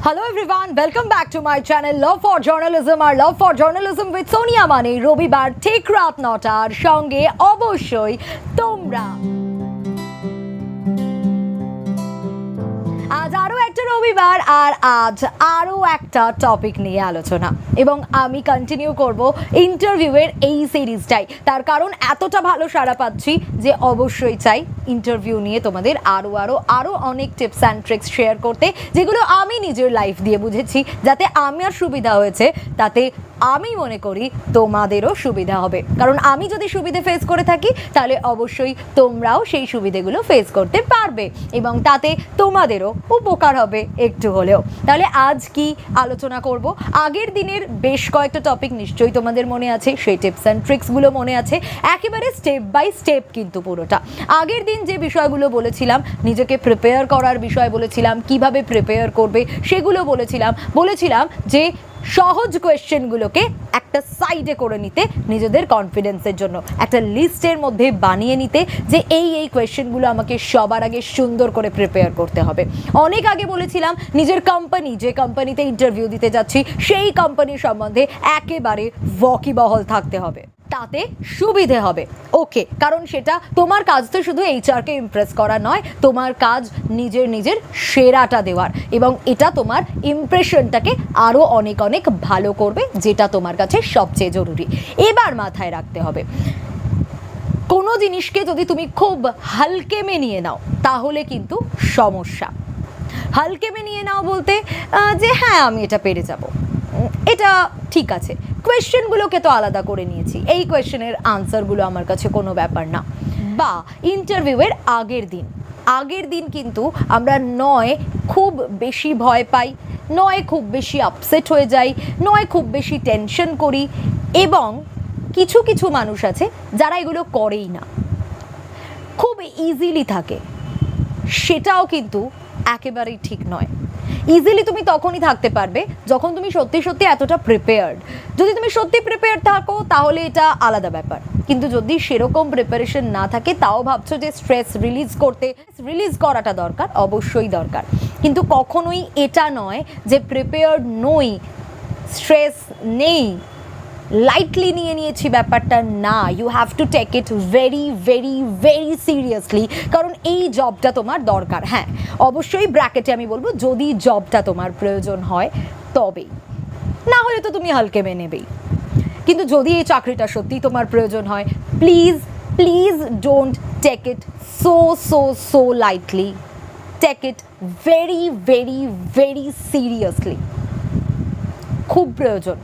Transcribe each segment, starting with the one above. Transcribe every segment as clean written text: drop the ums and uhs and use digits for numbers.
Hello everyone, welcome back to my channel Love for Journalism or Love for Journalism with Sonia Mane. রবিবার ঠিক রাত 9টার সঙ্গে অবশ্যই তোমরা। আজ আরও একটা রবিবার আর আজ আরও একটা টপিক নিয়ে আলোচনা এবং আমি কন্টিনিউ করব ইন্টারভিউয়ের এই সিরিজটাই। তার কারণ এতটা ভালো সাড়া পাচ্ছি যে অবশ্যই চাই ইন্টারভিউ নিয়ে তোমাদের আরও অনেক টিপস অ্যান্ড ট্রিক্স শেয়ার করতে, যেগুলো আমি নিজের লাইফ দিয়ে বুঝেছি, যাতে আমার সুবিধা হয়েছে তাতে আমি মনে করি তোমাদেরও সুবিধা হবে। কারণ আমি যদি সুবিধে ফেস করে থাকি তাহলে অবশ্যই তোমরাও সেই সুবিধেগুলো ফেস করতে পারবে এবং তাতে তোমাদেরও উপকার হবে একটু হলেও। তাহলে আজ কি আলোচনা করব? আগের দিনের বেশ কয়েকটা টপিক নিশ্চয়ই তোমাদের মনে আছে, সেই টিপস অ্যান্ড ট্রিক্সগুলো মনে আছে, একেবারে স্টেপ বাই স্টেপ কিন্তু পুরোটা। আগের দিন যে বিষয়গুলো বলেছিলাম, নিজেকে প্রিপেয়ার করার বিষয় বলেছিলাম, কিভাবে প্রিপেয়ার করবে সেগুলো বলেছিলাম যে সহজ কোয়েশ্চেনগুলোকে একটা সাইডে করে নিতে, নিজেদের কনফিডেন্সের জন্য একটা লিস্টের মধ্যে বানিয়ে নিতে যে এই কোয়েশ্চেনগুলো আমাকে সবার আগে সুন্দর করে প্রিপেয়ার করতে হবে। অনেক আগে বলেছিলাম নিজের কোম্পানি, যে কোম্পানিতে ইন্টারভিউ দিতে যাচ্ছি সেই কোম্পানির সম্বন্ধে একেবারে ওয়াকিবহল থাকতে হবে, তাতে সুবিধে হবে। ওকে, কারণ সেটা তোমার কাজ তো শুধু এইচআরকে ইমপ্রেস করা নয়, তোমার কাজ নিজের সেরাটা দেওয়ার, এবং এটা তোমার ইমপ্রেশনটাকে আরও অনেক ভালো করবে, যেটা তোমার কাছে সবচেয়ে জরুরি। এবার মাথায় রাখতে হবে, কোনো জিনিসকে যদি তুমি খুব হালকেমে নিয়ে নাও তাহলে কিন্তু সমস্যা। হালকেমে নিয়ে নাও বলতে যে হ্যাঁ আমি এটা পেরে যাব, এটা ঠিক আছে, কোয়েশ্চেনগুলোকে তো আলাদা করে নিয়েছি, এই কোয়েশ্চেনের আনসারগুলো আমার কাছে কোনো ব্যাপার না। বা ইন্টারভিউয়ের আগের দিন কিন্তু আমরা নয় খুব বেশি ভয় পাই, নয় খুব বেশি আপসেট হয়ে যাই, নয় খুব বেশি টেনশন করি, এবং কিছু মানুষ আছে যারা এগুলো করেই না, খুব ইজিলি থাকে, সেটাও কিন্তু একেবারেই ঠিক নয়। ইজিলি তুমি তখনই থাকতে পারবে যখন তুমি সত্যি এতটা প্রিপেয়ার্ড। যদি তুমি সত্যি প্রিপেয়ার্ড থাকো তাহলে এটা আলাদা ব্যাপার, কিন্তু যদি সেরকম প্রিপারেশন না থাকে, তাও ভাবছো যে স্ট্রেস রিলিজ করাটা দরকার, অবশ্যই দরকার, কিন্তু কখনোই এটা নয় যে প্রিপেয়ার্ড নই, স্ট্রেস নেই, লাইটলি নিয়েছি ব্যাপারটা না। You have to take it very seriously, কারণ এই জবটা তোমার দরকার। হ্যাঁ, অবশ্যই ব্র্যাকেটে আমি বলবো যদি জবটা তোমার প্রয়োজন হয় তবেই, না হলে তো তুমি হালকেমে নেবেই। কিন্তু যদি এই চাকরিটা সত্যি তোমার প্রয়োজন হয়, please don't take it so lightly, take it very seriously, খুব প্রয়োজন।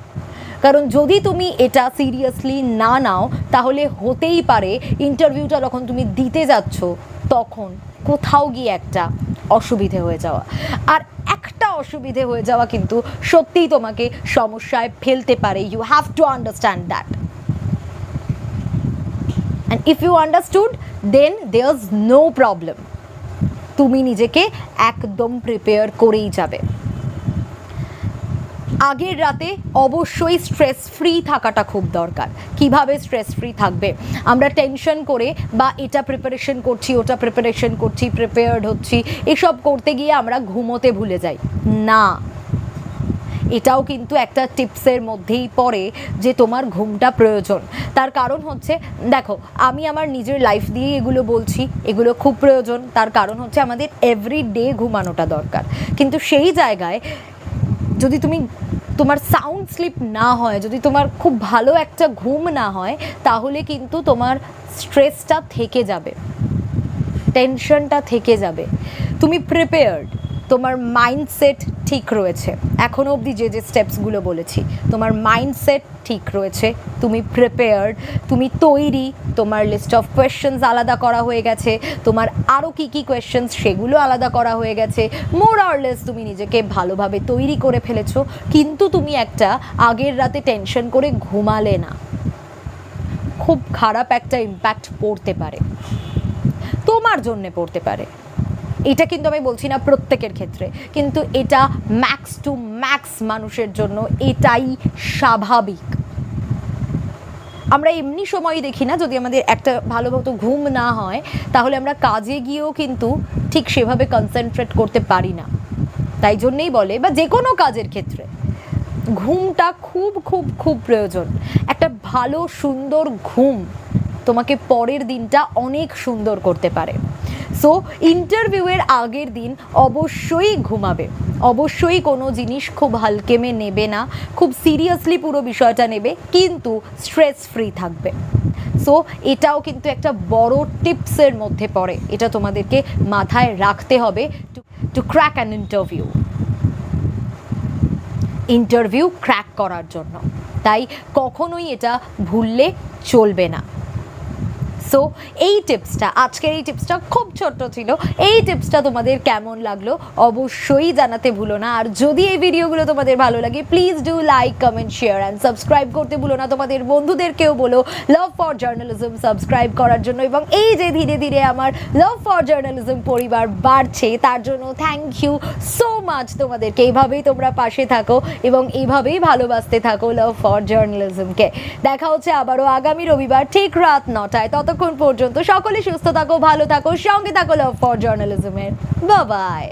কারণ যদি তুমি এটা সিরিয়াসলি না নাও তাহলে হতেই পারে ইন্টারভিউটা যখন তুমি দিতে যাচ্ছ তখন কোথাও গিয়ে একটা অসুবিধে হয়ে যাওয়া, আর একটা অসুবিধে হয়ে যাওয়া কিন্তু সত্যিই তোমাকে সমস্যায় ফেলতে পারে। You have to understand that, and if you understood then there's no problem, তুমি নিজেকে একদম প্রিপেয়ার করেই যাবে। আগের রাতে অবশ্যই স্ট্রেস ফ্রি থাকাটা খুব দরকার। কিভাবে স্ট্রেস ফ্রি থাকবে? আমরা টেনশন করে বা এটা প্রিপারেশন করছি, ওটা প্রিপারেশন করছি, প্রিপেয়ার্ড হচ্ছি, এসব করতে গিয়ে আমরা ঘুমোতে ভুলে যাই না। এটাও কিন্তু একটা টিপসের মধ্যেই পড়ে যে তোমার ঘুমটা প্রয়োজন। তার কারণ হচ্ছে, দেখো আমি আমার নিজের লাইফ দিয়ে এগুলো বলছি, এগুলো খুব প্রয়োজন। তার কারণ হচ্ছে আমাদের এভরিডে ঘুমানোটা দরকার, কিন্তু সেই জায়গায় যদি তোমার সাউন্ড স্লিপ না হয়, যদি তোমার খুব ভালো একটা ঘুম না হয়, তাহলে কিন্তু তোমার স্ট্রেসটা থেকে যাবে, টেনশনটা থেকে যাবে। তুমি প্রিপেয়ার্ড, তোমার মাইন্ডসেট ঠিক রয়েছে, এখনও অবধি যে স্টেপসগুলো বলেছি তোমার মাইন্ডসেট ঠিক রয়েছে, তুমি প্রিপেয়ার্ড, তুমি তৈরি, তোমার লিস্ট অফ কোয়েশ্চেন্স আলাদা করা হয়ে গেছে, তোমার আরও কী কোয়েশ্চেন্স সেগুলো আলাদা করা হয়ে গেছে, মোর অর লেস তুমি নিজেকে ভালোভাবে তৈরি করে ফেলেছো, কিন্তু তুমি একটা আগের রাতে টেনশন করে ঘুমালে না, খুব খারাপ একটা ইম্প্যাক্ট পড়তে পারে, তোমার জন্যে পড়তে পারে। এটা কিন্তু আমি বলছি না প্রত্যেকের ক্ষেত্রে, কিন্তু এটা ম্যাক্স টু ম্যাক্স মানুষের জন্য এটাই স্বাভাবিক। আমরা এমনি সময়ই দেখি না, যদি আমাদের একটা ভালো মতো ঘুম না হয় তাহলে আমরা কাজে গিয়েও কিন্তু ঠিক সেভাবে কনসেন্ট্রেট করতে পারি না। তাই জন্যেই বলে, বা যে কোনো কাজের ক্ষেত্রে ঘুমটা খুব খুব খুব প্রয়োজন। একটা ভালো সুন্দর ঘুম তোমাকে পরের দিনটা অনেক সুন্দর করতে পারে। সো ইন্টারভিউয়ের আগের দিন অবশ্যই ঘুমাবে, অবশ্যই কোনো জিনিস খুব হালকেমে নেবে না, খুব সিরিয়াসলি পুরো বিষয়টা নেবে, কিন্তু স্ট্রেস ফ্রি থাকবে। সো এটাও কিন্তু একটা বড় টিপসের মধ্যে পড়ে, এটা তোমাদেরকে মাথায় রাখতে হবে two crack an interview crack করার জন্য। তাই কখনোই এটা ভুললে চলবে না। সো এই টিপসটা, আজকের এই টিপসটা খুব ছোট্ট ছিল, এই টিপসটা তোমাদের কেমন লাগলো অবশ্যই জানাতে ভুলো না। আর যদি এই ভিডিওগুলো তোমাদের ভালো লাগে please do like, comment, share and subscribe করতে ভুলো না। তোমাদের বন্ধুদেরকেও বলো লাভ ফর জার্নালিজম সাবস্ক্রাইব করার জন্য। এবং এই যে ধীরে ধীরে আমার লাভ ফর জার্নালিজম পরিবার বাড়ছে, তার জন্য থ্যাংক ইউ সো মাচ তোমাদেরকে। এইভাবেই তোমরা পাশে থাকো এবং এইভাবেই ভালোবাসতে থাকো লাভ ফর জার্নালিজমকে। দেখা হচ্ছে আবারও আগামী রবিবার ঠিক রাত 9টায়। ততক্ষণ পর্যন্ত সকলে সুস্থ থাকো, ভালো থাকো, সঙ্গে থাকো লাভ ফর জার্নালিজমের। Bye by.